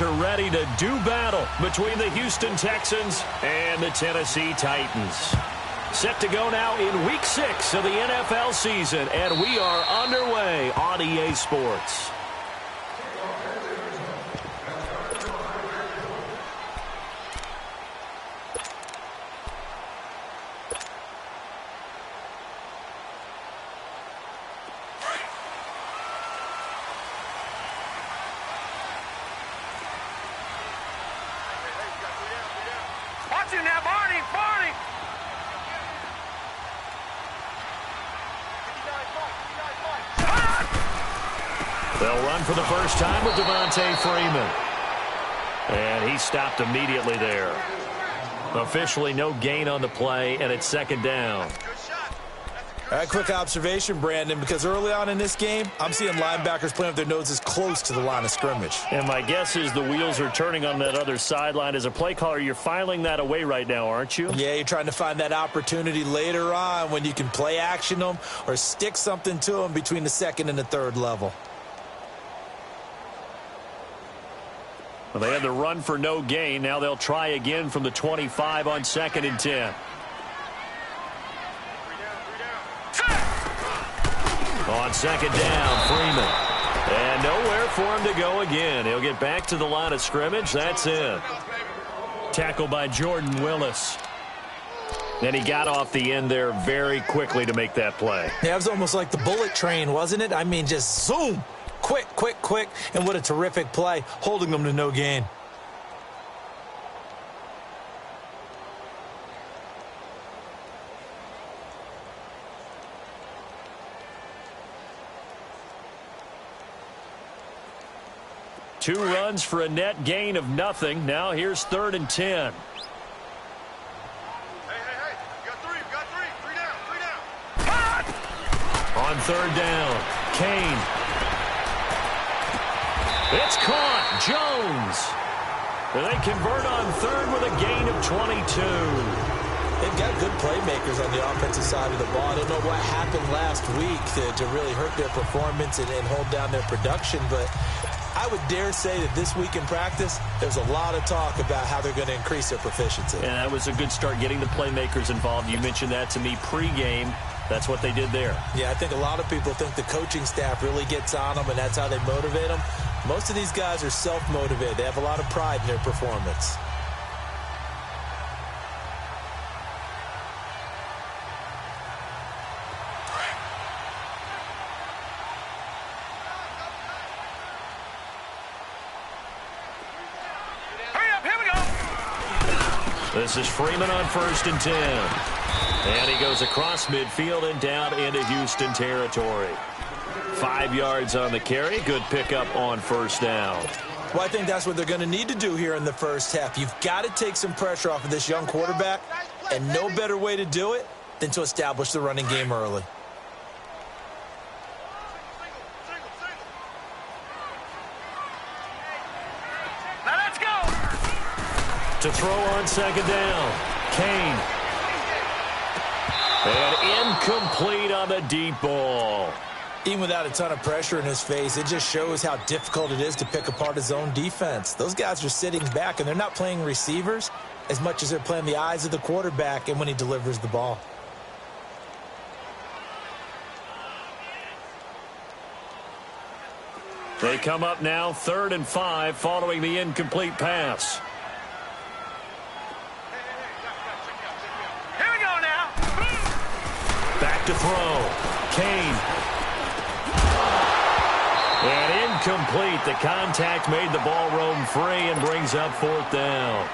fans are ready to do battle between the Houston Texans and the Tennessee Titans. Set to go now in Week 6 of the NFL season, and we are underway on EA Sports. They'll run for the first time with Devontae Freeman. And he stopped immediately there. Officially no gain on the play, and it's second down. All right, quick observation, Brandon, because early on in this game, I'm seeing linebackers playing with their noses close to the line of scrimmage. And my guess is the wheels are turning on that other sideline. As a play caller, you're filing that away right now, aren't you? Yeah, you're trying to find that opportunity later on when you can play action them or stick something to them between the second and the third level. Well, they had the run for no gain. Now they'll try again from the 25 on 2nd and 10. On 2nd down, Freeman. And nowhere for him to go again. He'll get back to the line of scrimmage. That's it. Tackled by Jordan Willis. And he got off the end there very quickly to make that play. Yeah, it was almost like the bullet train, wasn't it? I mean, just zoom. Quick, quick, quick, and what a terrific play, holding them to no gain. Two runs for a net gain of nothing. Now here's 3rd and 10. Hey, you got three, three down. On 3rd down, Kane. It's caught. Jones. And they convert on 3rd with a gain of 22. They've got good playmakers on the offensive side of the ball. I don't know what happened last week to really hurt their performance and hold down their production, but I would dare say that this week in practice, there's a lot of talk about how they're going to increase their proficiency. And that was a good start getting the playmakers involved. You mentioned that to me pregame. That's what they did there. Yeah, I think a lot of people think the coaching staff really gets on them, and that's how they motivate them. Most of these guys are self-motivated. They have a lot of pride in their performance. Hurry up, here we go. This is Freeman on 1st and 10. And he goes across midfield and down into Houston territory. 5 yards on the carry. Good pickup on 1st down. Well, I think that's what they're going to need to do here in the first half. You've got to take some pressure off of this young quarterback, and no better way to do it than to establish the running game early. Now let's go. To throw on 2nd down, Kane. And incomplete on the deep ball. Even without a ton of pressure in his face, it just shows how difficult it is to pick apart his own defense. Those guys are sitting back, and they're not playing receivers as much as they're playing the eyes of the quarterback and when he delivers the ball. They come up now 3rd and 5 following the incomplete pass. Here we go now. Back to throw. Kane. And incomplete. The contact made the ball roam free and brings up 4th down.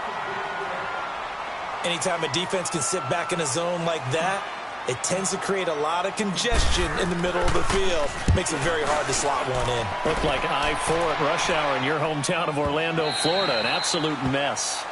Anytime a defense can sit back in a zone like that, it tends to create a lot of congestion in the middle of the field. Makes it very hard to slot one in. Looked like I-4 at rush hour in your hometown of Orlando, Florida. An absolute mess.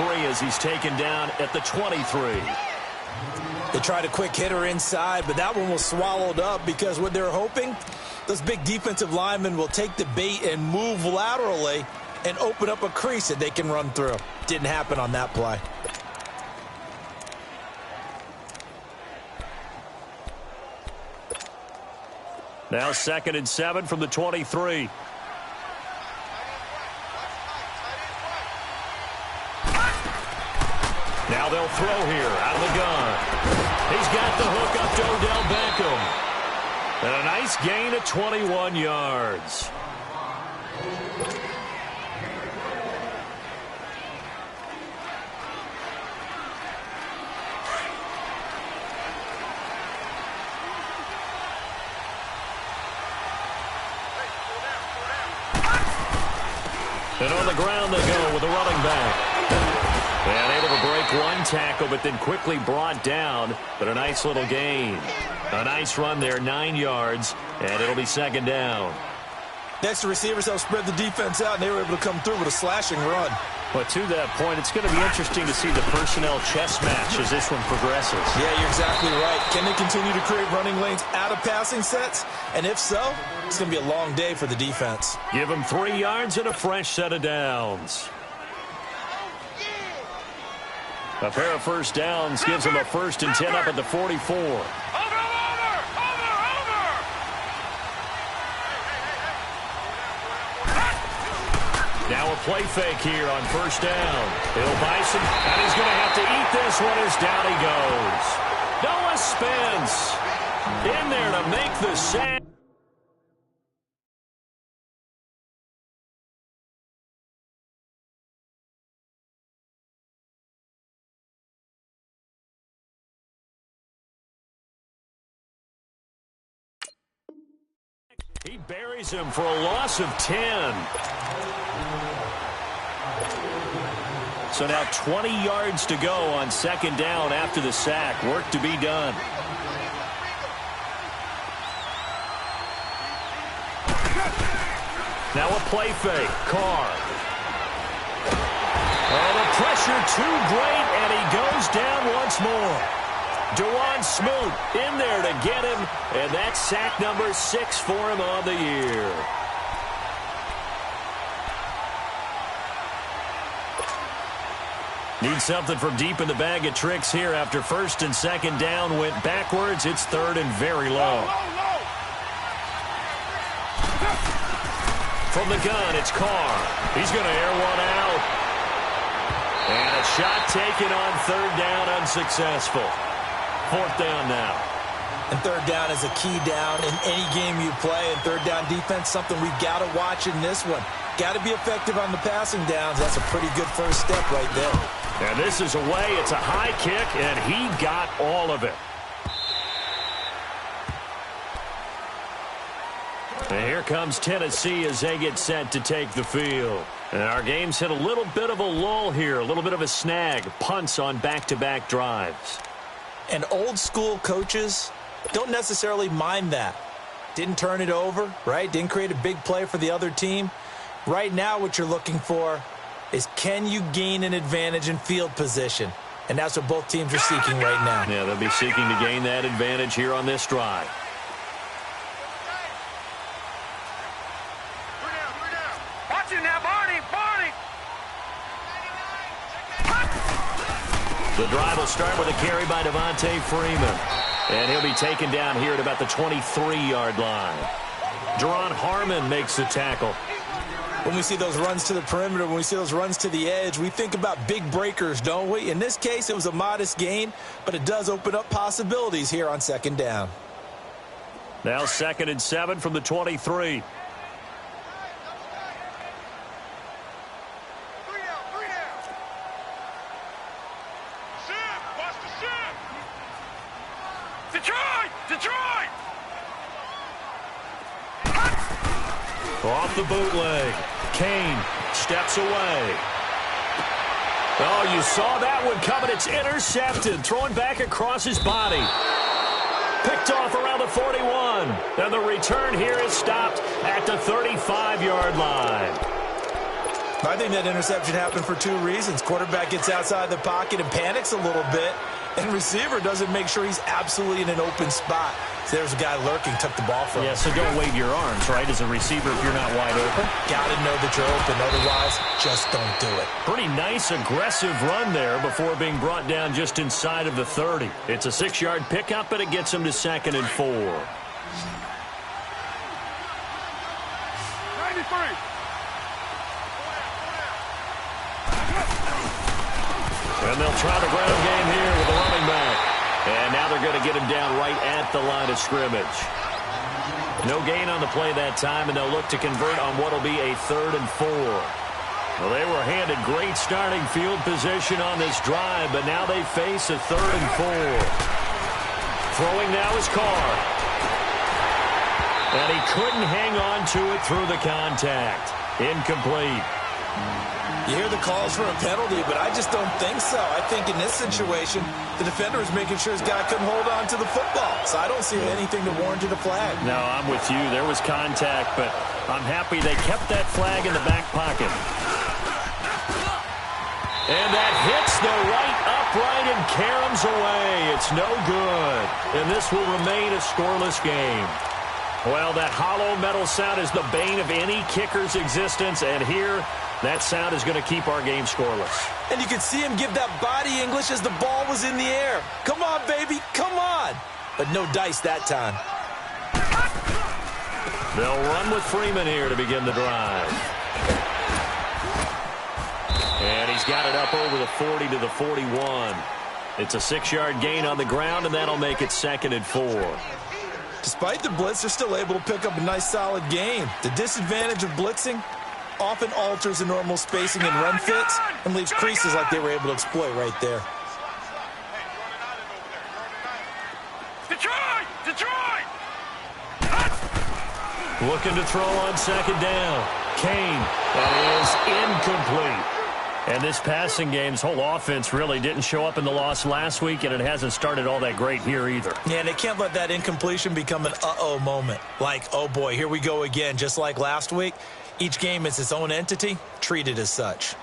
as he's taken down at the 23. They tried a quick hitter inside, but that one was swallowed up because what they're hoping, those big defensive linemen will take the bait and move laterally and open up a crease that they can run through. Didn't happen on that play. Now 2nd and 7 from the 23. Now they'll throw here out of the gun. He's got the hook up to Odell Beckham. And a nice gain of 21 yards. And on the ground they go with a running back. And able to break one tackle, but then quickly brought down. But a nice little gain. A nice run there, 9 yards, and it'll be 2nd down. Next, the receivers helped spread the defense out, and they were able to come through with a slashing run. But to that point, it's going to be interesting to see the personnel chess match as this one progresses. Yeah, you're exactly right. Can they continue to create running lanes out of passing sets? And if so, it's going to be a long day for the defense. Give them 3 yards and a fresh set of downs. A pair of first downs gives them a 1st and 10 up at the 44. Over! Now a play fake here on 1st down. Bill Bison, and he's going to have to eat this one as down he goes. Noah Spence in there to make the sack. He buries him for a loss of 10. So now 20 yards to go on 2nd down after the sack. Work to be done. Now a play fake. Carr. Oh, the pressure too great, and he goes down once more. Dewan Smoot in there to get him, and that's sack number 6 for him on the year. Need something from deep in the bag of tricks here after 1st and 2nd down went backwards. It's 3rd and very low. From the gun, it's Carr. He's going to air one out. And a shot taken on 3rd down, unsuccessful. 4th down now. And 3rd down is a key down in any game you play. And 3rd down defense, something we've got to watch in this one. Got to be effective on the passing downs. That's a pretty good first step right there. And this is away. It's a high kick, and he got all of it. And here comes Tennessee as they get set to take the field. And our game's hit a little bit of a lull here, a little bit of a snag. Punts on back-to-back drives. And old school coaches don't necessarily mind that. Didn't turn it over, right? Didn't create a big play for the other team. Right now what you're looking for is can you gain an advantage in field position? And that's what both teams are seeking right now. Yeah, they'll be seeking to gain that advantage here on this drive. Watch it now, Barney! The drive will start with a carry by Devontae Freeman. And he'll be taken down here at about the 23-yard line. Deron Harmon makes the tackle. When we see those runs to the perimeter, when we see those runs to the edge, we think about big breakers, don't we? In this case, it was a modest gain, but it does open up possibilities here on 2nd down. Now 2nd and 7 from the 23. Detroit! Off the bootleg. Kane steps away. Oh, you saw that one coming. It's intercepted. Throwing back across his body. Picked off around the 41. And the return here is stopped at the 35-yard line. I think that interception happened for two reasons. Quarterback gets outside the pocket and panics a little bit, and receiver doesn't make sure he's absolutely in an open spot. So there's a guy lurking, took the ball from him. Yeah, so don't wave your arms, right, as a receiver if you're not wide open. Got to know that you're open. Otherwise, just don't do it. Pretty nice, aggressive run there before being brought down just inside of the 30. It's a 6-yard pickup, and it gets him to 2nd and 4. 93. And they'll try the ground game here with the running back. And now they're going to get him down right at the line of scrimmage. No gain on the play that time, and they'll look to convert on what will be a 3rd and 4. Well, they were handed great starting field position on this drive, but now they face a 3rd and 4. Throwing now is Carr. And he couldn't hang on to it through the contact. Incomplete. You hear the calls for a penalty, but I just don't think so. I think in this situation, the defender is making sure his guy couldn't hold on to the football. So I don't see anything to warrant a flag. No, I'm with you. There was contact, but I'm happy they kept that flag in the back pocket. And that hits the right upright and caroms away. It's no good. And this will remain a scoreless game. Well, that hollow metal sound is the bane of any kicker's existence, and here that sound is going to keep our game scoreless. And you could see him give that body English as the ball was in the air. Come on, baby, come on. But no dice that time. They'll run with Freeman here to begin the drive. And he's got it up over the 40 to the 41. It's a 6-yard gain on the ground, and that'll make it 2nd and 4. Despite the blitz, they're still able to pick up a nice, solid gain. The disadvantage of blitzing often alters the normal spacing and run fits and leaves creases like they were able to exploit right there. Detroit! Detroit! Looking to throw on 2nd down. Kane. That is incomplete. And this passing game's whole offense really didn't show up in the loss last week, and it hasn't started all that great here either. Yeah, and they can't let that incompletion become an uh-oh moment. Like, oh boy, here we go again, just like last week. Each game is its own entity, treated as such.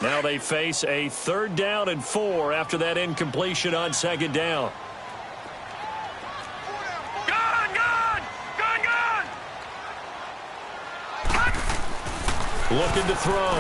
Now they face a 3rd down and 4 after that incompletion on 2nd down. Looking to throw.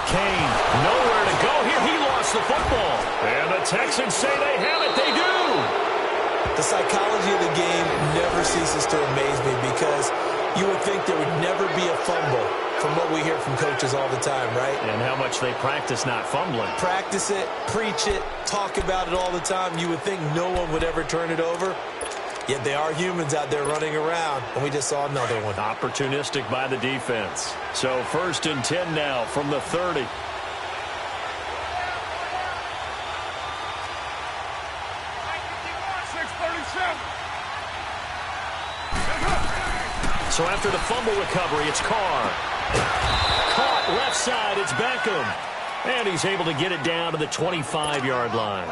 Kane, nowhere to go here. He lost the football. And the Texans say they have it. They do. The psychology of the game never ceases to amaze me because you would think there would never be a fumble from what we hear from coaches all the time, right? And how much they practice not fumbling. Practice it, preach it, talk about it all the time. You would think no one would ever turn it over. Yet they are humans out there running around, and we just saw another one. Opportunistic by the defense. So 1st and 10 now from the 30. So after the fumble recovery, it's Carr. Caught left side, it's Beckham. And he's able to get it down to the 25-yard line.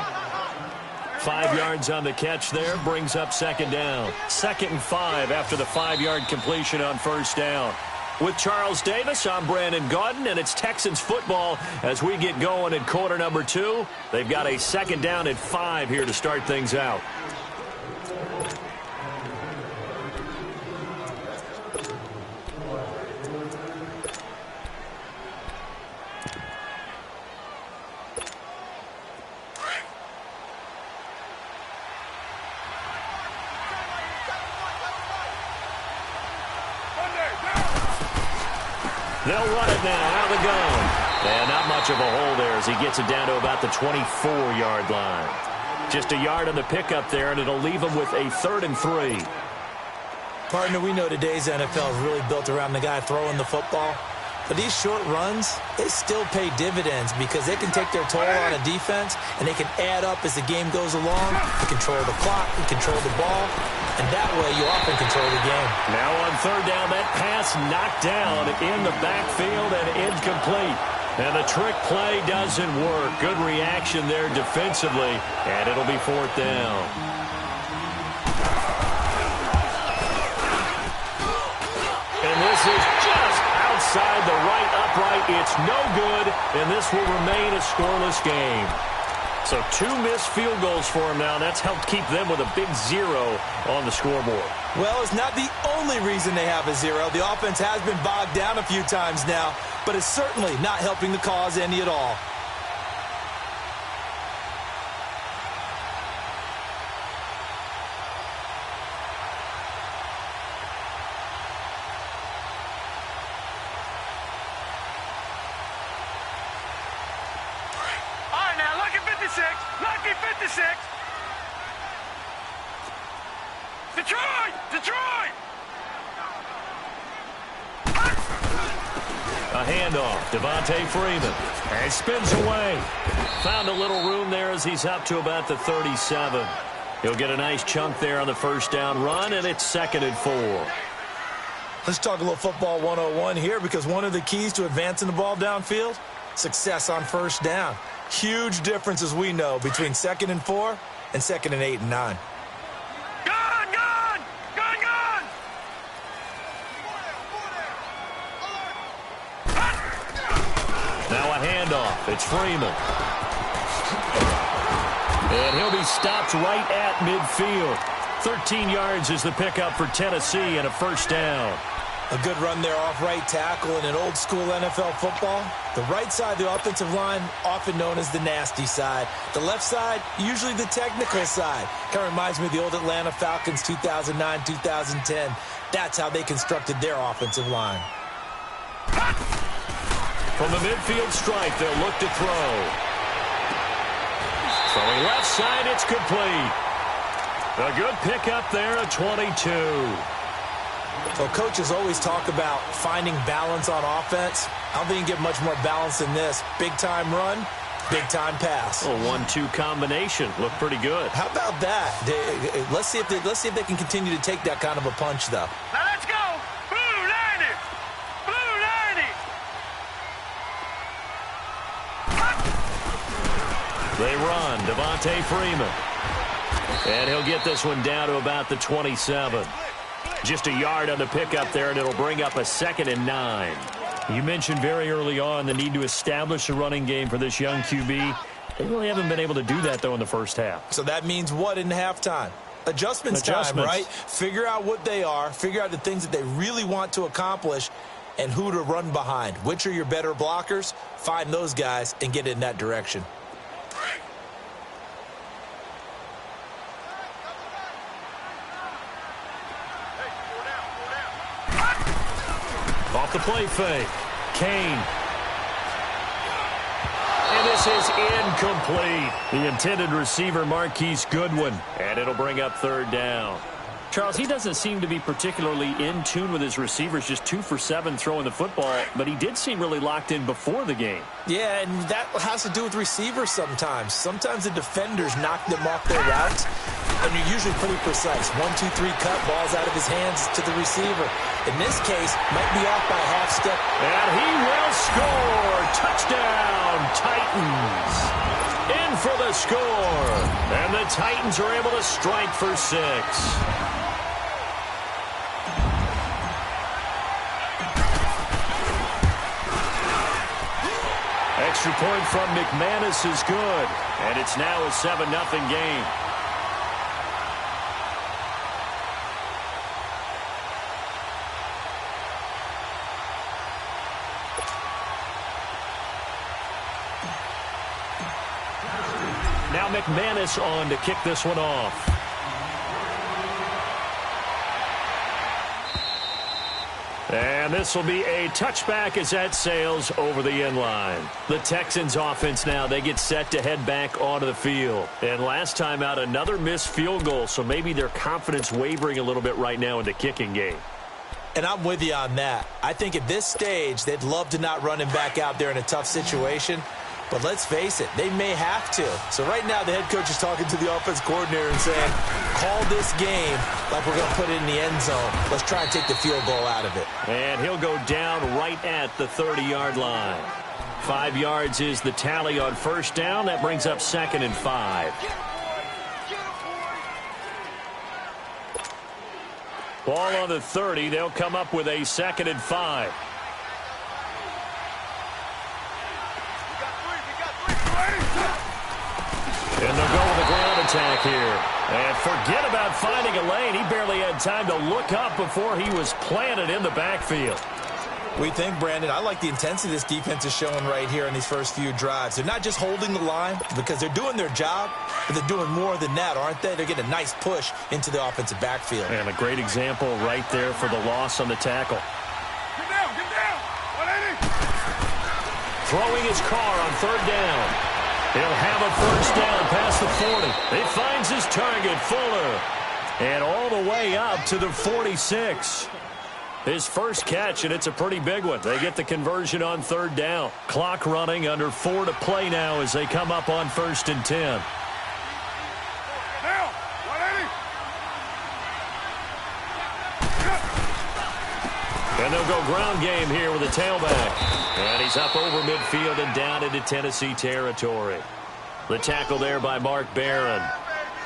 5 yards on the catch there, brings up 2nd down. 2nd and 5 after the 5-yard completion on 1st down. With Charles Davis, I'm Brandon Gaudin, and it's Texans football as we get going in quarter number 2. They've got a 2nd down and 5 here to start things out. They'll run it now out of the gun. And not much of a hole there as he gets it down to about the 24-yard line. Just a yard on the pickup there, and it'll leave him with a 3rd and 3. Partner, we know today's NFL is really built around the guy throwing the football. But these short runs, they still pay dividends because they can take their toll on a defense, and they can add up as the game goes along. You control the clock, you control the ball, and that way you often control the game. Now on 3rd down, that pass knocked down in the backfield and incomplete. And the trick play doesn't work. Good reaction there defensively, and it'll be 4th down. And this is just outside the right upright. It's no good, and this will remain a scoreless game. So 2 missed field goals for him now. That's helped keep them with a big 0 on the scoreboard. Well, it's not the only reason they have a 0. The offense has been bogged down a few times now, but it's certainly not helping the cause any at all. Lucky 56. Detroit! Detroit! A handoff. Devontae Freeman. And spins away. Found a little room there as he's up to about the 37. He'll get a nice chunk there on the first down run, and it's 2nd and 4. Let's talk a little football 101 here, because one of the keys to advancing the ball downfield, success on first down. Huge difference, as we know, between 2nd and 4 and 2nd and 8 and 9. Gun! Gun! Gun! Gun! Now a handoff. It's Freeman. And he'll be stopped right at midfield. 13 yards is the pickup for Tennessee and a first down. A good run there off right tackle in an old-school NFL football. The right side of the offensive line, often known as the nasty side. The left side, usually the technical side. Kind of reminds me of the old Atlanta Falcons 2009-2010. That's how they constructed their offensive line. From the midfield stripe, they'll look to throw. Throwing left side, it's complete. A good pickup there at 22. Well, coaches always talk about finding balance on offense. I don't think you can get much more balance than this. Big-time run, big-time pass. A 1-2 combination. Looked pretty good. How about that? Let's see if they can continue to take that kind of a punch, though. Now let's go! Blue 90! Blue 90! They run. Devontae Freeman. And he'll get this one down to about the 27. Just a yard on the pickup there, and it'll bring up a 2nd and 9. You mentioned very early on the need to establish a running game for this young QB. They really haven't been able to do that, though, in the first half. So that means what in halftime? Adjustments time, right? Figure out what they are, figure out the things that they really want to accomplish, and who to run behind. Which are your better blockers? Find those guys and get in that direction. Off the play fake. Kane. And this is incomplete. The intended receiver, Marquise Goodwin. And it'll bring up 3rd down. Charles, he doesn't seem to be particularly in tune with his receivers, just 2 for 7 throwing the football, but he did seem really locked in before the game. Yeah, and that has to do with receivers sometimes. Sometimes the defenders knock them off their routes, and you're usually pretty precise. 1, 2, 3 cut, balls out of his hands to the receiver. In this case, might be off by a half step. And he will score. Touchdown, Titans. In for the score. And the Titans are able to strike for 6. Extra point from McManus is good. And it's now a 7-0 game. Now McManus on to kick this one off. And this will be a touchback as that sails over the end line. The Texans offense now, they get set to head back onto the field. And last time out, another missed field goal, so maybe their confidence wavering a little bit right now in the kicking game. And I'm with you on that. I think at this stage, they'd love to not run him back out there in a tough situation. But let's face it, they may have to. So right now, the head coach is talking to the offense coordinator and saying, call this game like we're going to put it in the end zone. Let's try and take the field goal out of it. And he'll go down right at the 30-yard line. 5 yards is the tally on first down. That brings up 2nd and 5. Ball on the 30. They'll come up with a 2nd and 5. And they'll go with a ground attack here. And forget about finding a lane. He barely had time to look up before he was planted in the backfield. We think, Brandon, I like the intensity this defense is showing right here in these first few drives. They're not just holding the line because they're doing their job, but they're doing more than that, aren't they? They're getting a nice push into the offensive backfield. And a great example right there for the loss on the tackle. Get down, get down. 180. Throwing his car on 3rd down. He'll have a 1st down past the 40. He finds his target, Fuller. And all the way up to the 46. His first catch, and it's a pretty big one. They get the conversion on 3rd down. Clock running, under 4 to play now as they come up on 1st and 10. Now, 180. And they'll go ground game here with a tailback. And he's up over midfield and down into Tennessee territory. The tackle there by Mark Barron.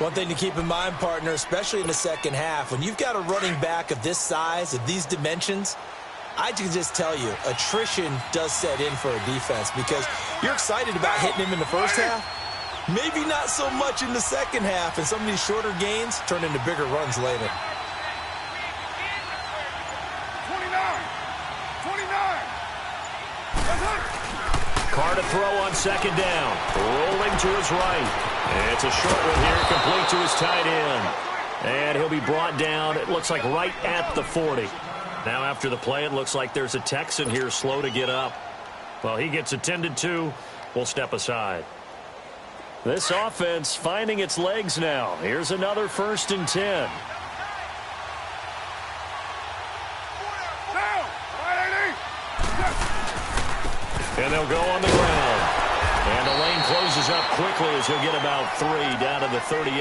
One thing to keep in mind, partner, especially in the second half, when you've got a running back of this size, of these dimensions, I can just tell you, attrition does set in for a defense because you're excited about hitting him in the first half. Maybe not so much in the second half, and some of these shorter gains turn into bigger runs later. 29. Carr to throw on 2nd down. Rolling to his right. And it's a short one here, complete to his tight end. And he'll be brought down, it looks like right at the 40. Now after the play, it looks like there's a Texan here slow to get up. Well, he gets attended to. We'll step aside. This offense finding its legs now. Here's another 1st and 10. And they'll go on the ground. And the lane closes up quickly as he'll get about 3 down to the 38.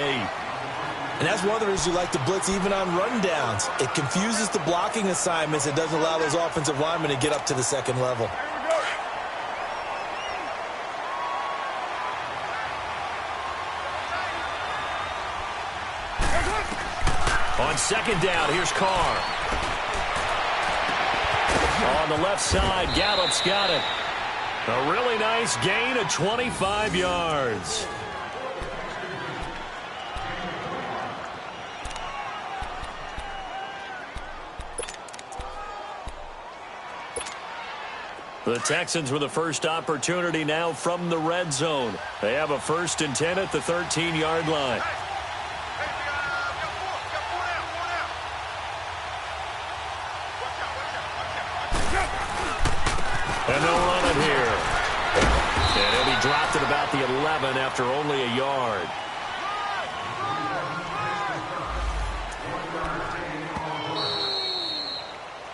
And that's one of the reasons you like to blitz even on rundowns. It confuses the blocking assignments. It doesn't allow those offensive linemen to get up to the 2nd level. On 2nd down, here's Carr. On the left side, Gallup's got it. A really nice gain of 25 yards. The Texans with the first opportunity now from the red zone. They have a 1st and 10 at the 13-yard line. And they'll run it here. And he'll be dropped at about the 11 after only a yard.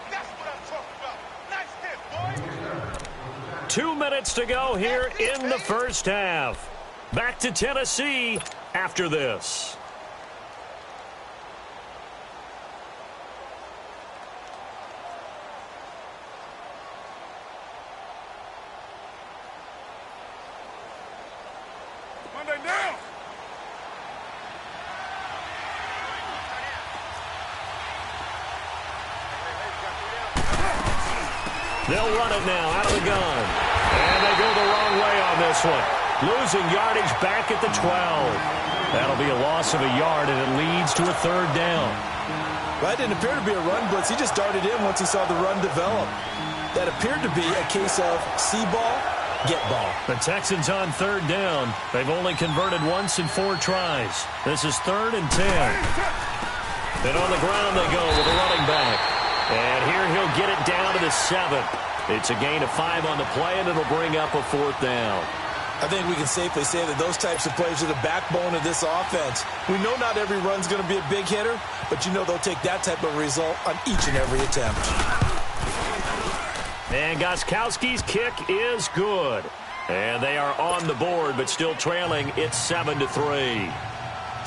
That's what I'm talking about. Nice hit, boy. 2 minutes to go here in the first half. Back to Tennessee after this. They'll run it now out of the gun. And they go the wrong way on this one. Losing yardage back at the 12. That'll be a loss of a yard, and it leads to a 3rd down. Well, that didn't appear to be a run blitz. He just darted in once he saw the run develop. That appeared to be a case of see ball, get ball. The Texans on 3rd down. They've only converted once in 4 tries. This is 3rd and 10. And on the ground they go with a running back. And here he'll get it down to the 7. It's a gain of 5 on the play, and it'll bring up a 4th down. I think we can safely say that those types of plays are the backbone of this offense. We know not every run's going to be a big hitter, but you know they'll take that type of result on each and every attempt. And Gostkowski's kick is good. And they are on the board, but still trailing. It's 7-3.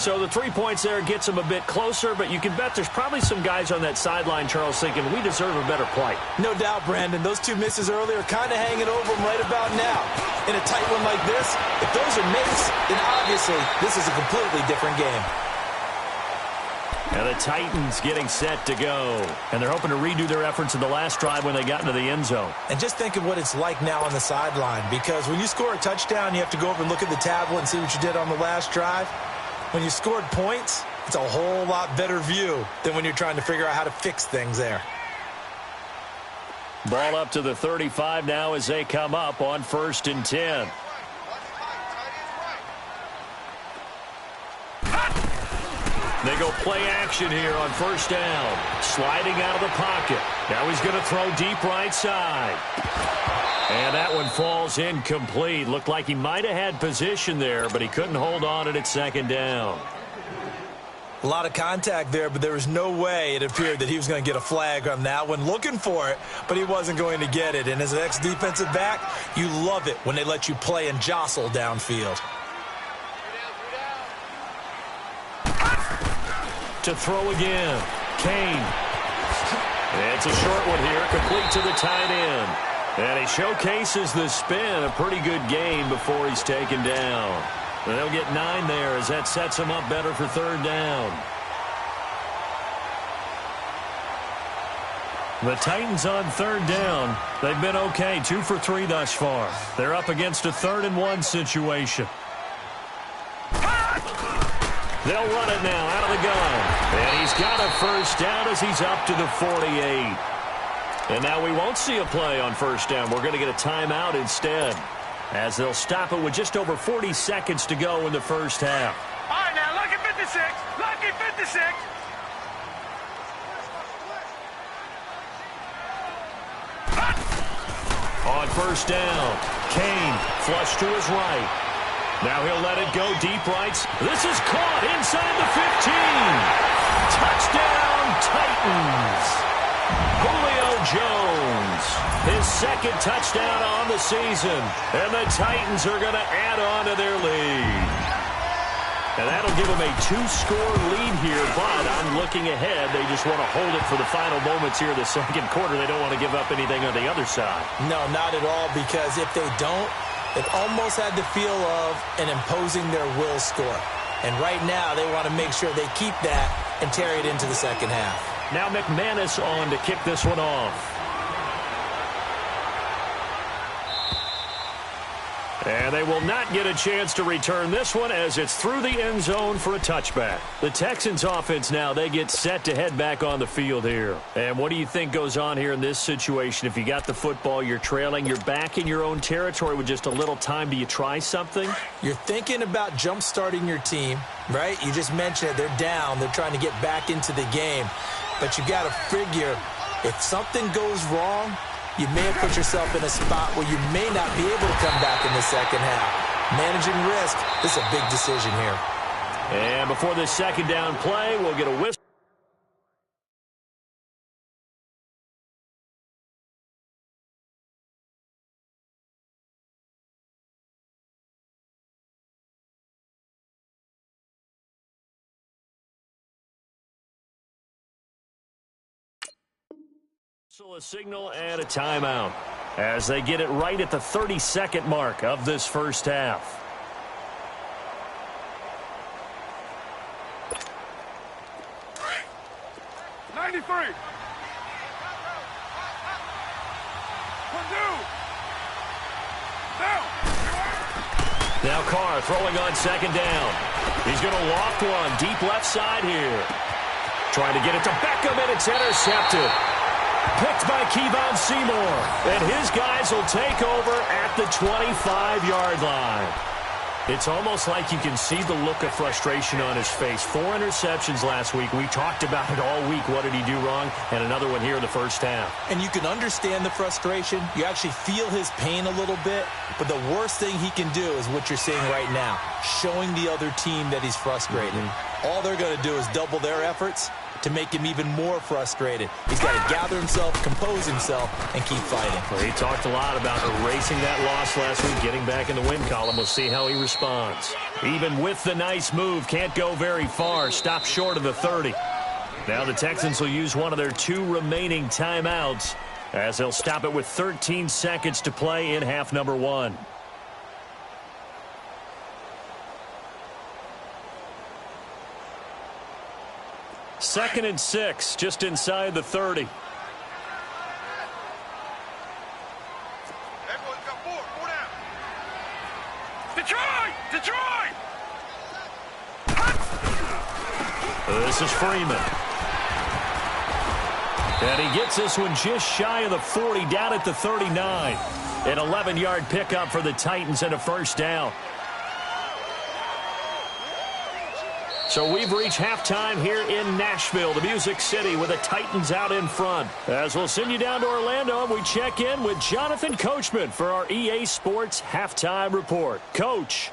So the 3 points there gets them a bit closer, but you can bet there's probably some guys on that sideline, Charles, thinking we deserve a better play. No doubt, Brandon. Those 2 misses earlier are kind of hanging over them right about now. In a tight one like this, if those are makes, then obviously this is a completely different game. And the Titans getting set to go. And they're hoping to redo their efforts in the last drive when they got into the end zone. And just think of what it's like now on the sideline, because when you score a touchdown, you have to go over and look at the tablet and see what you did on the last drive. When you scored points, it's a whole lot better view than when you're trying to figure out how to fix things there. Ball up to the 35 now as they come up on 1st and 10. They go play action here on 1st down. Sliding out of the pocket. Now he's going to throw deep right side. And that one falls incomplete. Looked like he might have had position there, but he couldn't hold on at 2nd down. A lot of contact there, but there was no way it appeared that he was going to get a flag on that one. Looking for it, but he wasn't going to get it. And as an ex-defensive back, you love it when they let you play and jostle downfield. To throw again. Kane. It's a short one here, complete to the tight end. And he showcases the spin. A pretty good game before he's taken down. And they'll get 9 there as that sets him up better for 3rd down. The Titans on 3rd down. They've been okay, 2 for 3 thus far. They're up against a 3rd and 1 situation. They'll run it now out of the gun. And he's got a 1st down as he's up to the 48. And now we won't see a play on 1st down. We're going to get a timeout instead, as they'll stop it with just over 40 seconds to go in the 1st half. All right, now, lucky 56. Lucky 56. On 1st down, Kane flush to his right. Now he'll let it go deep right. This is caught inside the 15. Touchdown, Titans. Julio Jones, his 2nd touchdown on the season. And the Titans are going to add on to their lead. And that'll give them a 2-score lead here, but I'm looking ahead. They just want to hold it for the final moments here in the 2nd quarter. They don't want to give up anything on the other side. No, not at all, because if they don't, it almost had the feel of an imposing their will score. And right now, they want to make sure they keep that and carry it into the 2nd half. Now McManus on to kick this one off. And they will not get a chance to return this one as it's through the end zone for a touchback. The Texans offense now, they get set to head back on the field here. And what do you think goes on here in this situation? If you got the football, you're trailing, you're back in your own territory with just a little time. Do you try something? You're thinking about jump-starting your team, right? You just mentioned it. They're down. They're trying to get back into the game. But you got to figure, if something goes wrong, you may have put yourself in a spot where you may not be able to come back in the 2nd half. Managing risk, this is a big decision here. And before this 2nd down play, we'll get a whistle. A signal and a timeout as they get it right at the 32nd mark of this 1st half. Now Carr throwing on 2nd down. He's going to loft one deep left side here. Trying to get it to Beckham, and it's intercepted. Picked by Kevon Seymour. And his guys will take over at the 25-yard line. It's almost like you can see the look of frustration on his face. 4 interceptions last week. We talked about it all week. What did he do wrong? And another one here in the 1st half. And you can understand the frustration. You actually feel his pain a little bit. But the worst thing he can do is what you're seeing right now, showing the other team that he's frustrated. All they're going to do is double their efforts to make him even more frustrated. He's got to gather himself, compose himself, and keep fighting. Well, he talked a lot about erasing that loss last week, getting back in the win column. We'll see how he responds. Even with the nice move, can't go very far. Stopped short of the 30. Now the Texans will use one of their 2 remaining timeouts as they'll stop it with 13 seconds to play in half number 1. 2nd and 6, just inside the 30. Everyone's got 4. 4 down. Detroit! This is Freeman. And he gets this one just shy of the 40, down at the 39. An 11-yard pickup for the Titans and a first down. So we've reached halftime here in Nashville, the Music City, with the Titans out in front. As we'll send you down to Orlando, we check in with Jonathan Coachman for our EA Sports Halftime Report. Coach.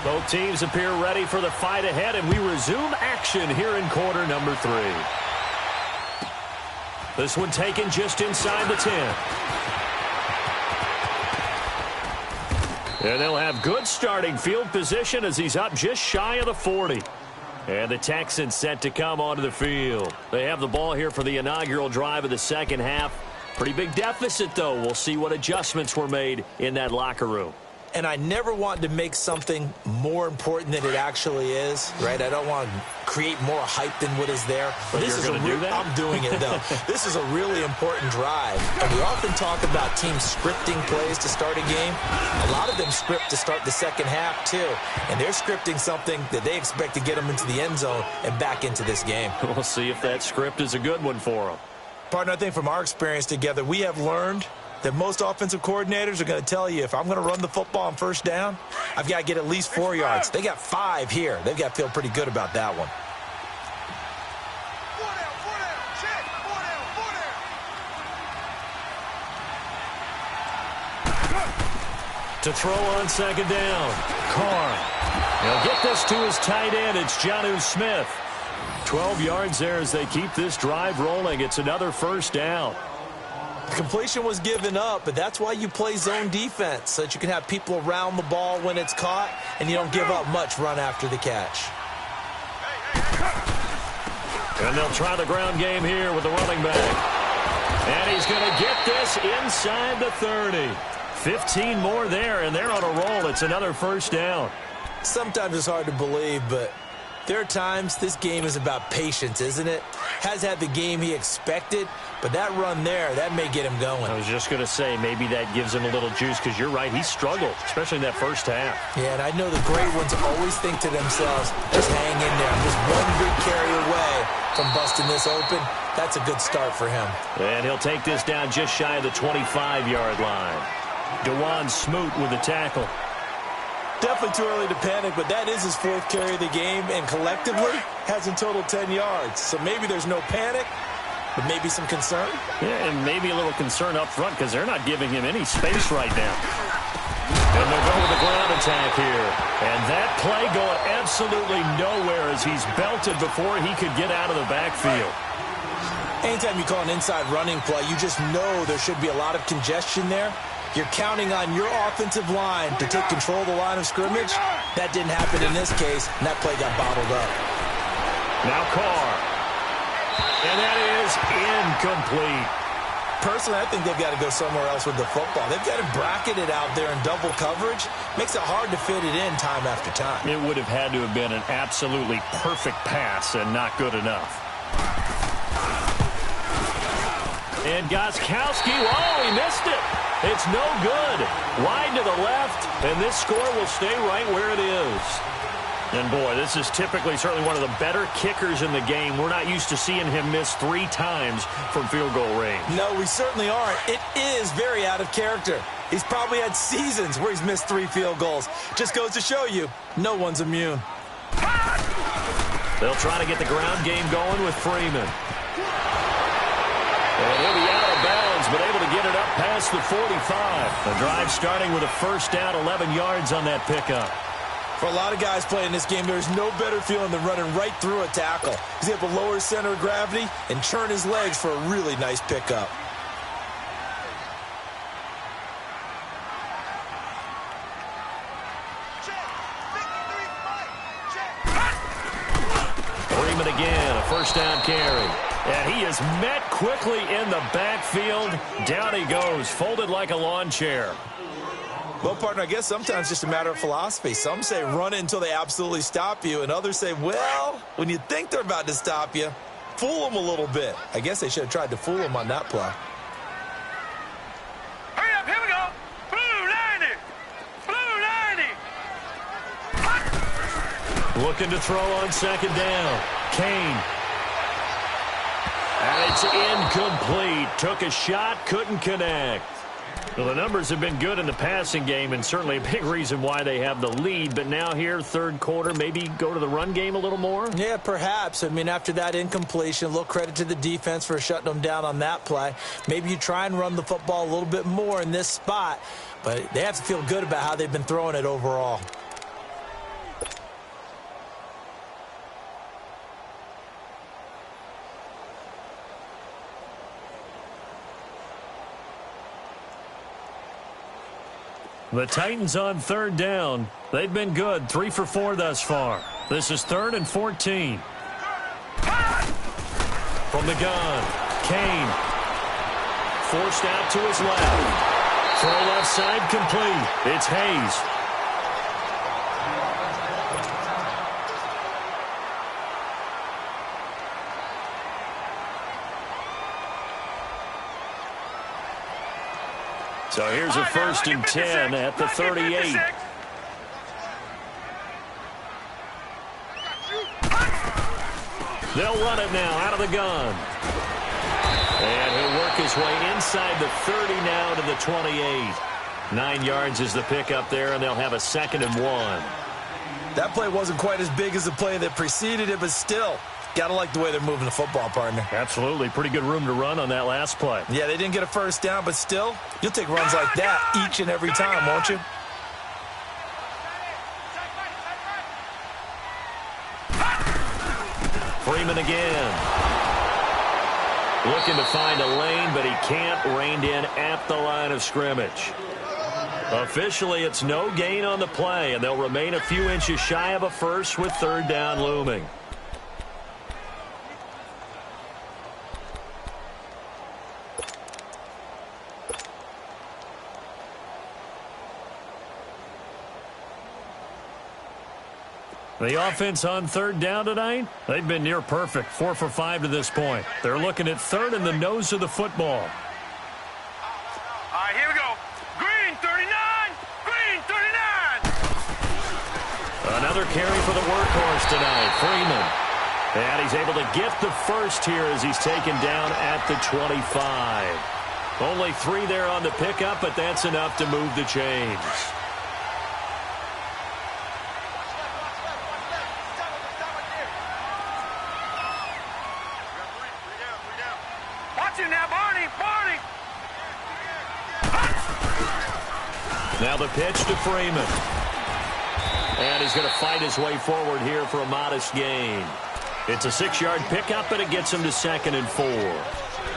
Both teams appear ready for the fight ahead, and we resume action here in quarter number 3. This one taken just inside the 10. And they'll have good starting field position as he's up just shy of the 40. And the Texans set to come onto the field. They have the ball here for the inaugural drive of the second half. Pretty big deficit, though. We'll see what adjustments were made in that locker room. And I never want to make something more important than it actually is, right? I don't want to create more hype than what is there. But this you're going to do that? I'm doing it, though. This is a really important drive. And we often talk about teams scripting plays to start a game. A lot of them script to start the second half, too. And they're scripting something that they expect to get them into the end zone and back into this game. We'll see if that script is a good one for them. Partner, I think from our experience together, we have learned that most offensive coordinators are going to tell you, if I'm going to run the football on first down, I've got to get at least 4 yards. They got 5 here. They've got to feel pretty good about that one. 4 down. Check. 4 down. To throw on second down, Carr. He'll get this to his tight end. It's Jonnu Smith. 12 yards there as they keep this drive rolling. It's another first down. The completion was given up, but that's why you play zone defense, so that you can have people around the ball when it's caught, and you don't give up much run after the catch. And they'll try the ground game here with the running back. And he's going to get this inside the 30. 15 more there, and they're on a roll. It's another first down. Sometimes it's hard to believe, but there are times this game is about patience, isn't it? Has had the game he expected, but that run there, that may get him going. I was just going to say, maybe that gives him a little juice, because you're right, he struggled, especially in that first half. Yeah, and I know the great ones always think to themselves, just hang in there. I'm just one big carry away from busting this open. That's a good start for him. And he'll take this down just shy of the 25-yard line. DeJuan Smoot with the tackle. Definitely too early to panic, but that is his 4th carry of the game, and collectively has in total 10 yards. So maybe there's no panic, but maybe some concern. Yeah, and maybe a little concern up front because they're not giving him any space right now. And they'll go with the ground attack here. And that play going absolutely nowhere as he's belted before he could get out of the backfield. Anytime you call an inside running play, you just know there should be a lot of congestion there. You're counting on your offensive line to take control of the line of scrimmage. That didn't happen in this case, and that play got bottled up. Now Carr. And that is incomplete. Personally, I think they've got to go somewhere else with the football. They've got to bracket it out there in double coverage. Makes it hard to fit it in time after time. It would have had to have been an absolutely perfect pass and not good enough. And Gostkowski, oh, he missed it. It's no good. Wide to the left, and this score will stay right where it is. And, boy, this is typically certainly one of the better kickers in the game. We're not used to seeing him miss 3 times from field goal range. No, we certainly aren't. It is very out of character. He's probably had seasons where he's missed 3 field goals. Just goes to show you, no one's immune. They'll try to get the ground game going with Freeman. And he'll be out of bounds, but able to get it up past the 45. The drive starting with a first down, 11 yards on that pickup. For a lot of guys playing this game, there's no better feeling than running right through a tackle. He's able to lower his center of gravity and turn his legs for a really nice pickup. Freeman again, a first down carry. And he is met quickly in the backfield. Down he goes, folded like a lawn chair. Well, partner, I guess sometimes it's just a matter of philosophy. Some say run it until they absolutely stop you, and others say, well, when you think they're about to stop you, fool them a little bit. I guess they should have tried to fool them on that play. Hurry up, here we go. Blue 90. Looking to throw on second down. Kane. And it's incomplete. Took a shot, couldn't connect. Well, the numbers have been good in the passing game, and certainly a big reason why they have the lead. But now here, third quarter, maybe go to the run game a little more? Yeah, perhaps. I mean, after that incompletion, a little credit to the defense for shutting them down on that play. Maybe you try and run the football a little bit more in this spot, but they have to feel good about how they've been throwing it overall. The Titans on third down. They've been good, 3 for 4 thus far. This is 3rd and 14. From the gun, Kane. Forced out to his left. Throw left side complete. It's Hayes. So here's a 1st and 10 at the 38. They'll run it now out of the gun. And he'll work his way inside the 30 now to the 28. 9 yards is the pickup there, and they'll have a 2nd and 1. That play wasn't quite as big as the play that preceded it, but still, got to like the way they're moving the football, partner. Absolutely. Pretty good room to run on that last play. Yeah, they didn't get a first down, but still, you'll take runs like that each and every time, won't you? Freeman again. Looking to find a lane, but he can't. Reined in at the line of scrimmage. Officially, it's no gain on the play, and they'll remain a few inches shy of a first with 3rd down looming. The offense on 3rd down tonight, they've been near perfect, 4 for 5 to this point. They're looking at 3rd in the nose of the football. All right, here we go. Green 39. Green 39. Another carry for the workhorse tonight, Freeman. And he's able to get the first here as he's taken down at the 25. Only 3 there on the pickup, but that's enough to move the chains. Now the pitch to Freeman. And he's going to fight his way forward here for a modest gain. It's a 6-yard pickup, and it gets him to 2nd and 4.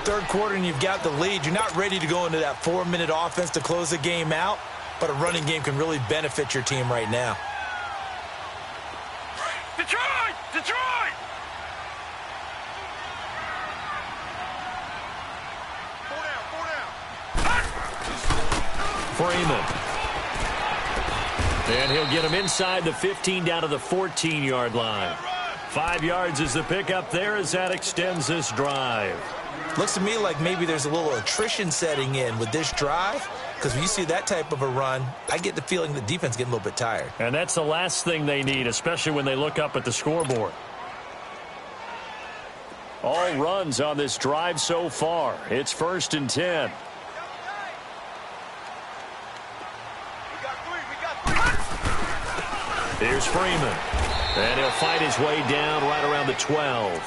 Third quarter, and you've got the lead. You're not ready to go into that 4-minute offense to close the game out, but a running game can really benefit your team right now. Detroit! Detroit! Freeman. And he'll get him inside the 15 down to the 14-yard line. 5 yards is the pickup there as that extends this drive. Looks to me like maybe there's a little attrition setting in with this drive, because when you see that type of a run, I get the feeling the defense getting a little bit tired. And that's the last thing they need, especially when they look up at the scoreboard. All runs on this drive so far. It's 1st and 10. Here's Freeman. And he'll fight his way down right around the 12.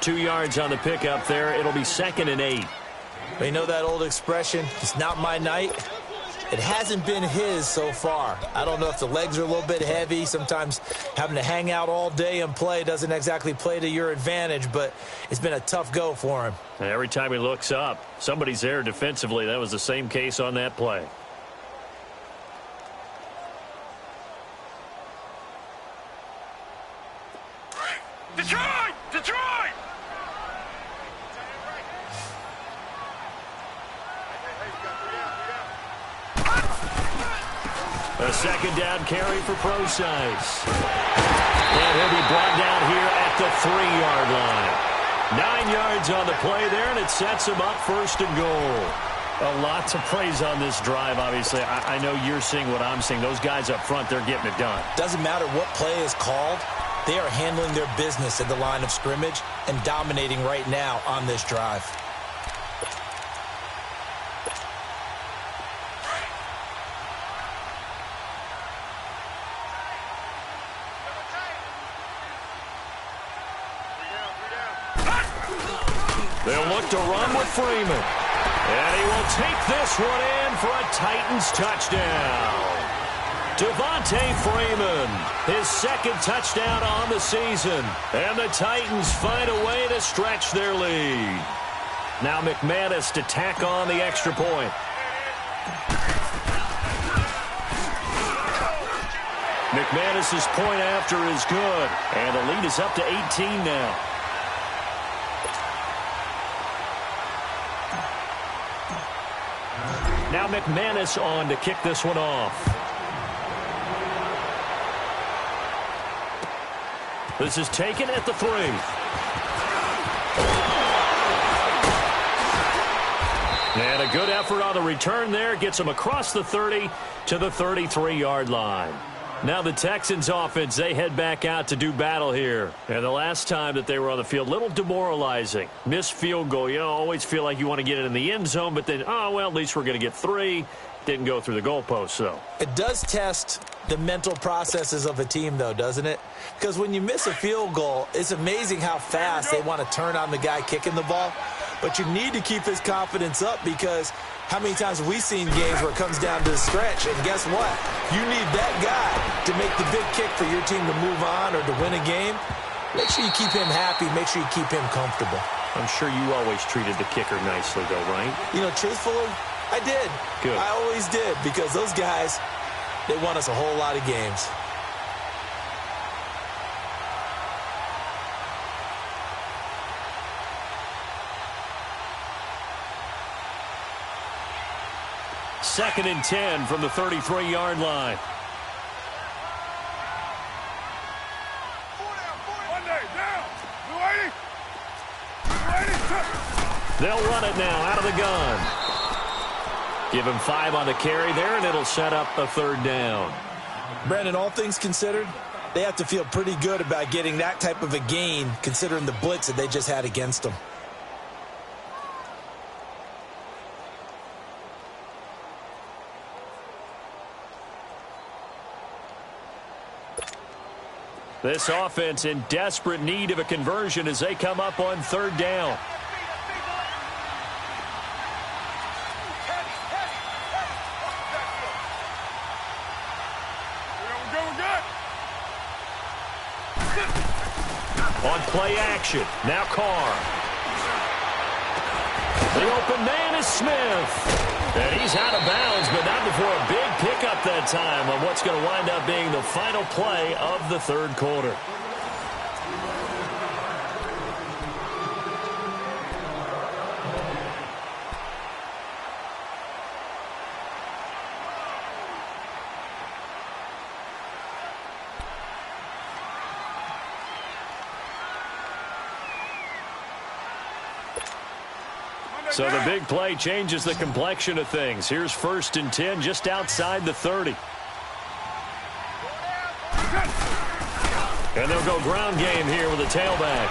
2 yards on the pickup there. It'll be 2nd and 8. Well, you know that old expression, it's not my night? It hasn't been his so far. I don't know if the legs are a little bit heavy. Sometimes having to hang out all day and play doesn't exactly play to your advantage, but it's been a tough go for him. And every time he looks up, somebody's there defensively. That was the same case on that play. Detroit! Detroit! A second down carry for Procise. And he'll be brought down here at the 3-yard line. 9 yards on the play there, and it sets him up first and goal. A lot to praise on this drive, obviously. I know you're seeing what I'm seeing. Those guys up front, they're getting it done. Doesn't matter what play is called. They are handling their business at the line of scrimmage and dominating right now on this drive. They'll look to run with Freeman. And he will take this one in for a Titans touchdown. Devontae Freeman, his second touchdown on the season. And the Titans find a way to stretch their lead. Now McManus to tack on the extra point. McManus's point after is good. And the lead is up to 18 now. Now McManus on to kick this one off. This is taken at the 3. And a good effort on the return there. Gets him across the 30 to the 33-yard line. Now the Texans offense, they head back out to do battle here. And the last time that they were on the field, a little demoralizing. Missed field goal. You always feel like you want to get it in the end zone, but then, oh, well, at least we're going to get 3. Didn't go through the goalpost, though. It does test the mental processes of a team, though, doesn't it? Because when you miss a field goal, it's amazing how fast they want to turn on the guy kicking the ball. But you need to keep his confidence up because how many times have we seen games where it comes down to the stretch? And guess what? You need that guy to make the big kick for your team to move on or to win a game. Make sure you keep him happy. Make sure you keep him comfortable. I'm sure you always treated the kicker nicely, though, right? You know, truthfully, I did. Good. I always did because those guys, they won us a whole lot of games. Second and 10 from the 33-yard line. They'll run it now out of the gun. Give him 5 on the carry there, and it'll set up a 3rd down. Brandon, all things considered, they have to feel pretty good about getting that type of a gain considering the blitz that they just had against them. This offense in desperate need of a conversion as they come up on 3rd down. On play action, now Carr. The open man is Smith. And he's out of bounds, but not before a big pickup that time on what's going to wind up being the final play of the 3rd quarter. So the big play changes the complexion of things. Here's 1st and 10 just outside the 30. And they'll go ground game here with a tailback.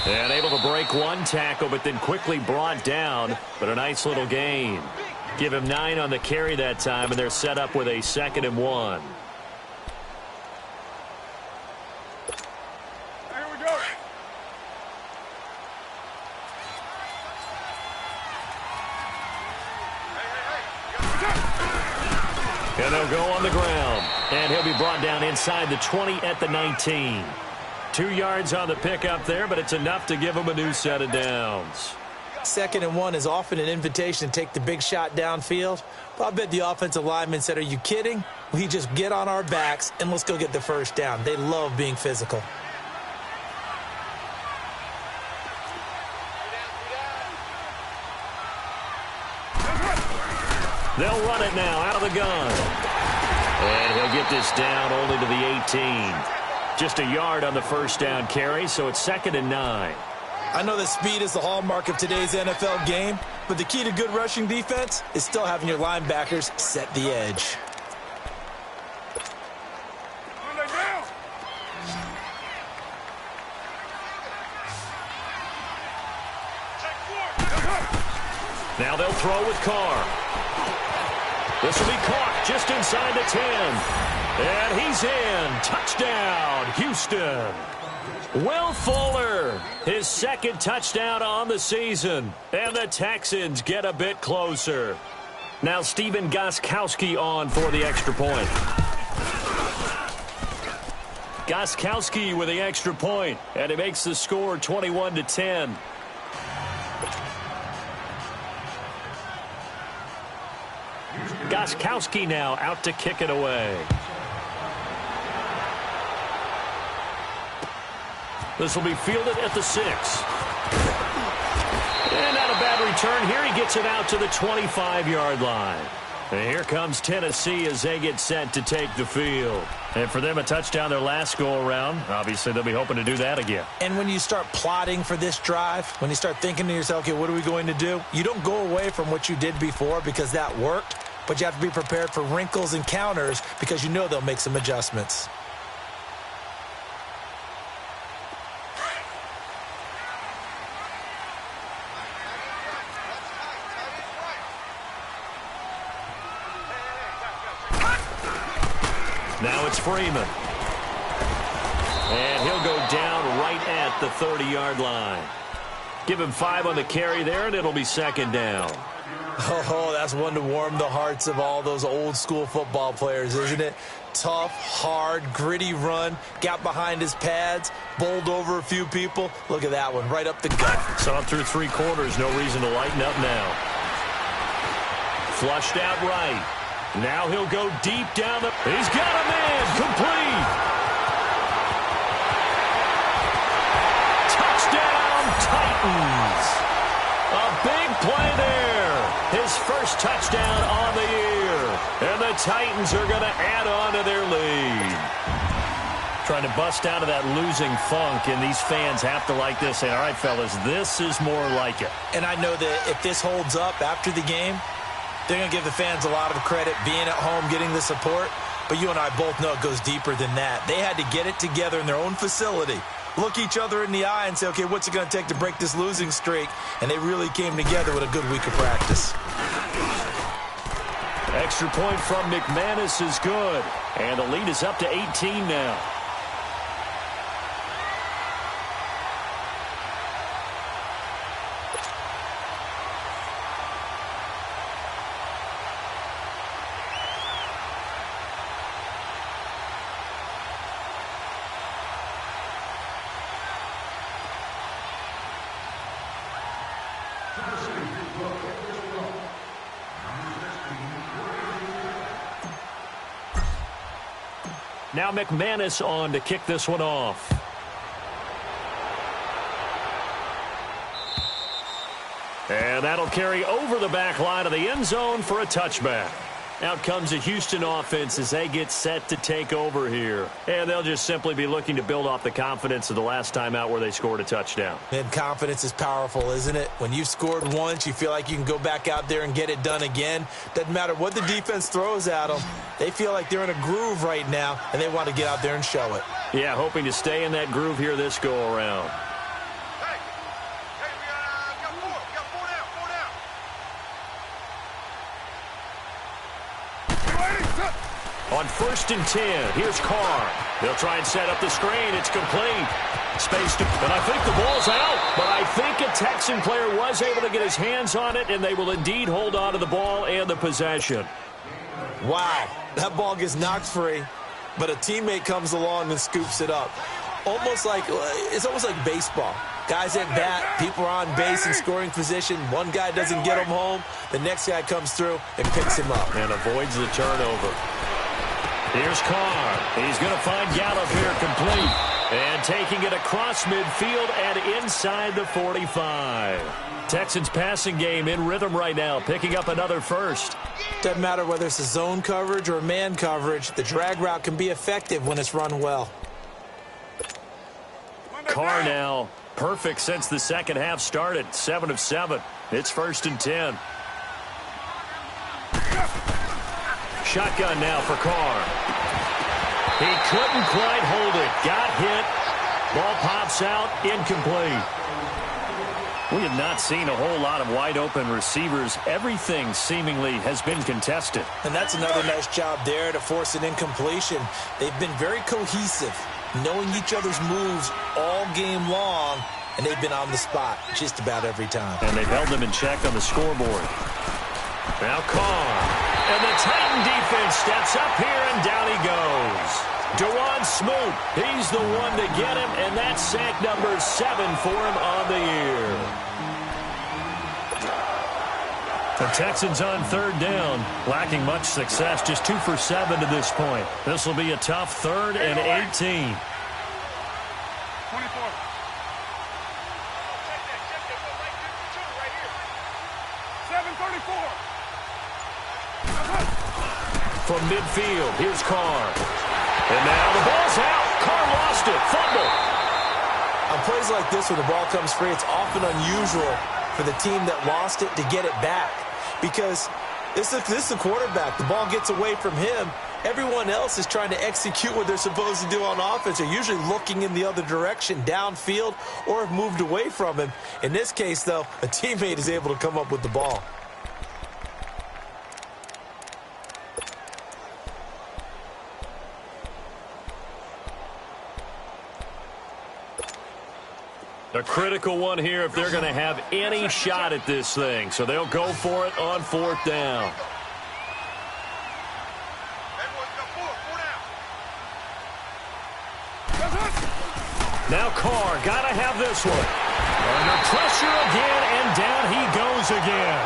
And able to break one tackle, but then quickly brought down. But a nice little gain. Give him 9 on the carry that time, and they're set up with a 2nd and 1. And they'll go on the ground. And he'll be brought down inside the 20 at the 19. 2 yards on the pickup there, but it's enough to give him a new set of downs. 2nd and 1 is often an invitation to take the big shot downfield. But I bet the offensive lineman said, are you kidding? We just get on our backs and let's go get the 1st down. They love being physical. They'll run it now out of the gun. And he'll get this down only to the 18. Just a yard on the first down carry, so it's 2nd and 9. I know that speed is the hallmark of today's NFL game, but the key to good rushing defense is still having your linebackers set the edge. Now they'll throw with Carr. This will be caught just inside the 10. And he's in. Touchdown, Houston. Will Fuller, his 2nd touchdown on the season. And the Texans get a bit closer. Now Stephen Gostkowski on for the extra point. Gostkowski with the extra point, and it makes the score 21-10. Gostkowski now out to kick it away. This will be fielded at the 6. And not a bad return here. He gets it out to the 25-yard line. And here comes Tennessee as they get set to take the field. And for them, a touchdown their last go-around. Obviously, they'll be hoping to do that again. And when you start plotting for this drive, when you start thinking to yourself, okay, what are we going to do? You don't go away from what you did before because that worked, but you have to be prepared for wrinkles and counters because you know they'll make some adjustments. Now it's Freeman. And he'll go down right at the 30-yard line. Give him 5 on the carry there, and it'll be 2nd down. Oh, that's one to warm the hearts of all those old-school football players, isn't it? Tough, hard, gritty run, got behind his pads, bowled over a few people. Look at that one, right up the gut. Saw it through 3 quarters, no reason to lighten up now. Flushed out right. Now he'll go deep down the... He's got a man, complete. Touchdown, Titans. A big play there. His first touchdown on the year. And the Titans are going to add on to their lead. Trying to bust out of that losing funk, and these fans have to like this. Say, all right, fellas, this is more like it. And I know that if this holds up after the game, they're going to give the fans a lot of credit being at home, getting the support. But you and I both know it goes deeper than that. They had to get it together in their own facility, look each other in the eye and say, okay, what's it going to take to break this losing streak? And they really came together with a good week of practice. Extra point from McManus is good. And the lead is up to 18 now. Now McManus on to kick this one off. And that'll carry over the back line of the end zone for a touchback. Out comes the Houston offense as they get set to take over here. And they'll just simply be looking to build off the confidence of the last time out where they scored a touchdown. And confidence is powerful, isn't it? When you've scored once, you feel like you can go back out there and get it done again. Doesn't matter what the defense throws at them. They feel like they're in a groove right now, and they want to get out there and show it. Yeah, hoping to stay in that groove here this go-around. On 1st and 10, here's Carr. They'll try and set up the screen. It's complete. Space to... And I think the ball's out. But I think a Texan player was able to get his hands on it, and they will indeed hold on to the ball and the possession. Wow. That ball gets knocked free, but a teammate comes along and scoops it up. It's almost like baseball. Guys at bat, people are on base in scoring position. One guy doesn't get him home. The next guy comes through and picks him up. And avoids the turnover. Here's Carr. He's going to find Gallup here complete. And taking it across midfield and inside the 45. Texans passing game in rhythm right now, picking up another first. Doesn't matter whether it's a zone coverage or man coverage, the drag route can be effective when it's run well. Carr now, perfect since the second half started, 7 of 7. It's 1st and 10. Shotgun now for Carr. He couldn't quite hold it. Got hit. Ball pops out. Incomplete. We have not seen a whole lot of wide-open receivers. Everything seemingly has been contested. And that's another nice job there to force an incompletion. They've been very cohesive, knowing each other's moves all game long, and they've been on the spot just about every time. And they've held them in check on the scoreboard. Now Carr. And the Titan defense steps up here, and down he goes. Dewan Smoot, he's the one to get him, and that's sack number 7 for him on the year. The Texans on 3rd down, lacking much success, just 2 for 7 to this point. This will be a tough 3rd and 18. 24. From midfield, here's Carr. And now the ball's out. Carr lost it. Fumble. On plays like this, when the ball comes free, it's often unusual for the team that lost it to get it back. Because this is the quarterback. The ball gets away from him. Everyone else is trying to execute what they're supposed to do on offense. They're usually looking in the other direction, downfield, or have moved away from him. In this case, though, a teammate is able to come up with the ball. A critical one here if they're going to have any shot at this thing. So they'll go for it on 4th down. Now Carr, got to have this one. Under pressure again, and down he goes again.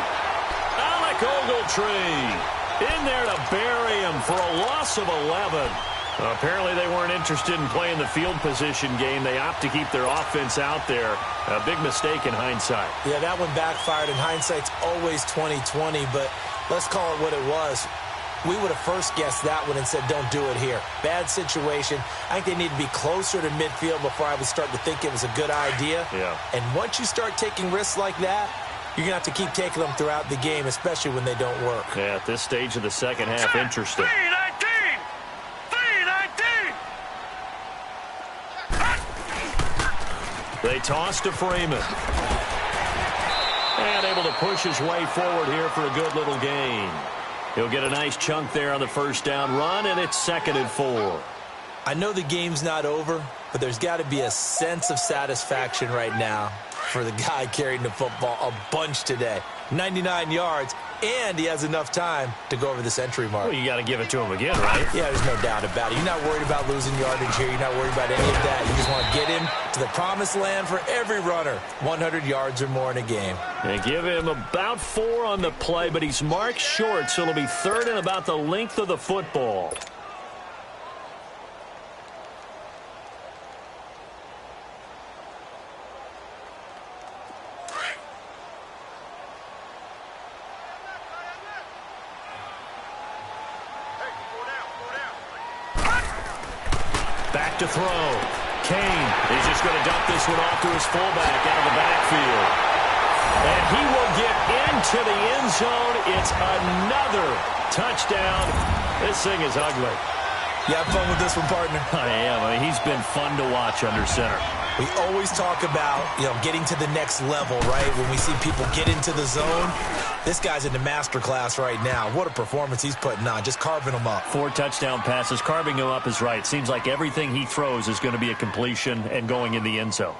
Alec Ogletree in there to bury him for a loss of 11. Apparently they weren't interested in playing the field position game. They opt to keep their offense out there. A big mistake in hindsight. Yeah, that one backfired, and hindsight's always 20/20, but let's call it what it was. We would have first guessed that one and said, don't do it here. Bad situation. I think they need to be closer to midfield before I would start to think it was a good idea. Yeah. And once you start taking risks like that, you're going to have to keep taking them throughout the game, especially when they don't work. Yeah, at this stage of the second half, interesting. They toss to Freeman. And able to push his way forward here for a good little gain. He'll get a nice chunk there on the 1st down run, and it's 2nd and 4. I know the game's not over, but there's got to be a sense of satisfaction right now for the guy carrying the football a bunch today. 99 yards, and he has enough time to go over this entry mark. Well, you got to give it to him again, right? Yeah, there's no doubt about it. You're not worried about losing yardage here. You're not worried about any of that. You just want to get him to the promised land for every runner. 100 yards or more in a game. They give him about 4 on the play, but he's marked short, so it'll be 3rd and about the length of the football. Back to throw. Kane is just going to dump this one off to his fullback out of the backfield. And he will get into the end zone. It's another touchdown. This thing is ugly. You have fun with this one, partner? I am. I mean, he's been fun to watch under center. We always talk about, getting to the next level, right? When we see people get into the zone, this guy's in the master class right now. What a performance he's putting on, just carving them up. 4 touchdown passes. Carving him up is right. Seems like everything he throws is going to be a completion and going in the end zone.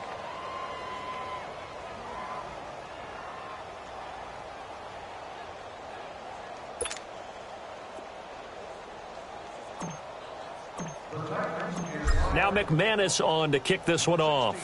Now McManus on to kick this one off.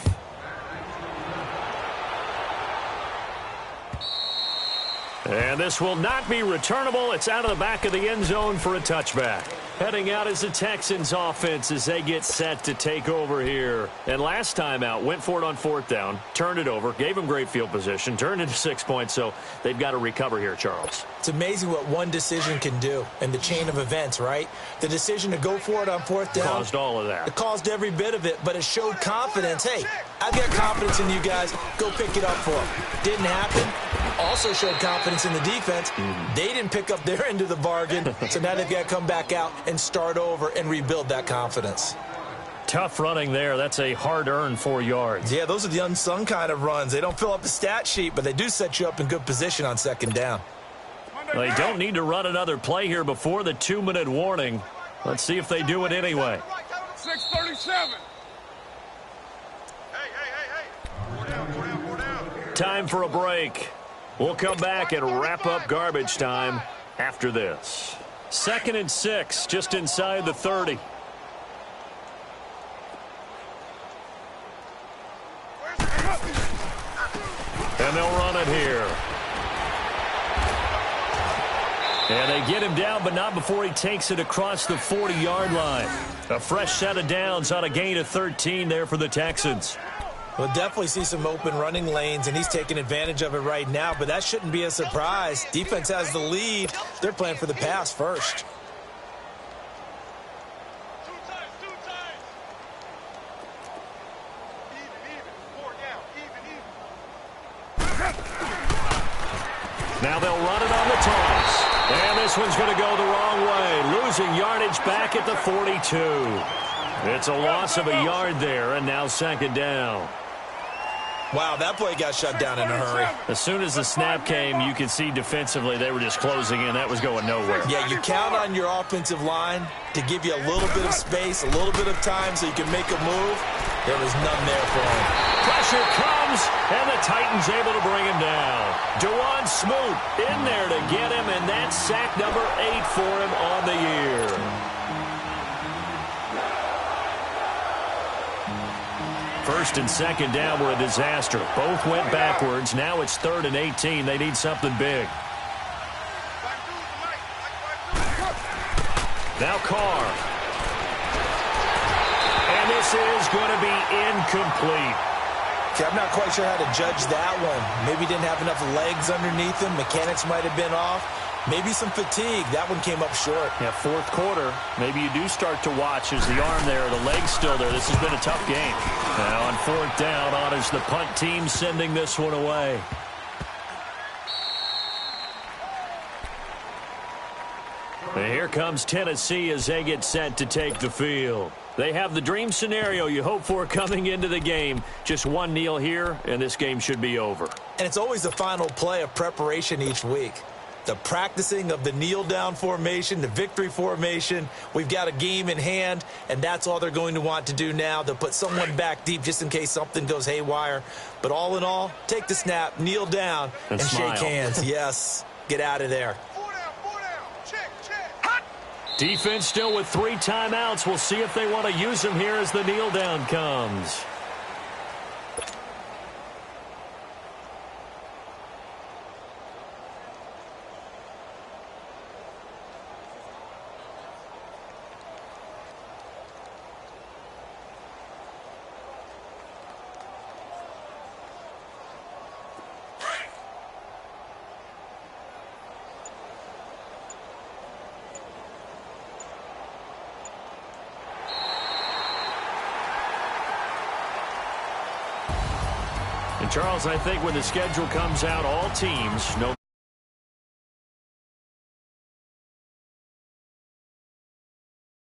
And this will not be returnable. It's out of the back of the end zone for a touchback. Heading out is the Texans offense as they get set to take over here. And last time out, went for it on 4th down, turned it over, gave them great field position, turned into 6 points, so they've got to recover here, Charles. It's amazing what one decision can do in the chain of events, right? The decision to go for it on 4th down. Caused all of that. It caused every bit of it, but it showed confidence. Hey, I've got confidence in you guys. Go pick it up for them. Didn't happen. Also showed confidence in the defense. They didn't pick up their end of the bargain, so now they've got to come back out and start over and rebuild that confidence. Tough running there. That's a hard-earned 4 yards. Yeah, those are the unsung kind of runs. They don't fill up the stat sheet, but they do set you up in good position on 2nd down. They don't need to run another play here before the 2-minute warning. Let's see if they do it anyway. 6:37. Hey. Time for a break. We'll come back and wrap up garbage time after this. 2nd and 6, just inside the 30. And they'll run it here. And they get him down, but not before he takes it across the 40-yard line. A fresh set of downs on a gain of 13 there for the Texans. We'll definitely see some open running lanes, and he's taking advantage of it right now, but that shouldn't be a surprise. Defense has the lead. They're playing for the pass first. Two times. Even. 4 down. Even. Now they'll run it on the toss. And this one's going to go the wrong way, losing yardage back at the 42. It's a loss of a yard there, and now 2nd down. Wow, that play got shut down in a hurry. As soon as the snap came, you could see defensively they were just closing in. That was going nowhere. Yeah, you count on your offensive line to give you a little bit of space, a little bit of time so you can make a move. There was none there for him. Pressure comes, and the Titans able to bring him down. Dewan Smoot in there to get him, and that's sack number 8 for him on the year. First and 2nd down were a disaster. Both went backwards. Now it's 3rd and 18. They need something big. Now Carr. And this is going to be incomplete. Okay, I'm not quite sure how to judge that one. Maybe didn't have enough legs underneath him. Mechanics might have been off. Maybe some fatigue. That one came up short. Yeah, 4th quarter. Maybe you do start to watch as the arm there, the leg's still there. This has been a tough game. Now on 4th down, on is the punt team sending this one away. And here comes Tennessee as they get set to take the field. They have the dream scenario you hope for coming into the game. Just one kneel here, and this game should be over. And it's always the final play of preparation each week. The practicing of the kneel-down formation, the victory formation. We've got a game in hand, and that's all they're going to want to do now. They'll put someone back deep just in case something goes haywire. But all in all, take the snap, kneel down, and shake hands. Yes, get out of there. 4 down. Check. Hot. Defense still with 3 timeouts. We'll see if they want to use them here as the kneel-down comes. And Charles, I think when the schedule comes out, all teams, no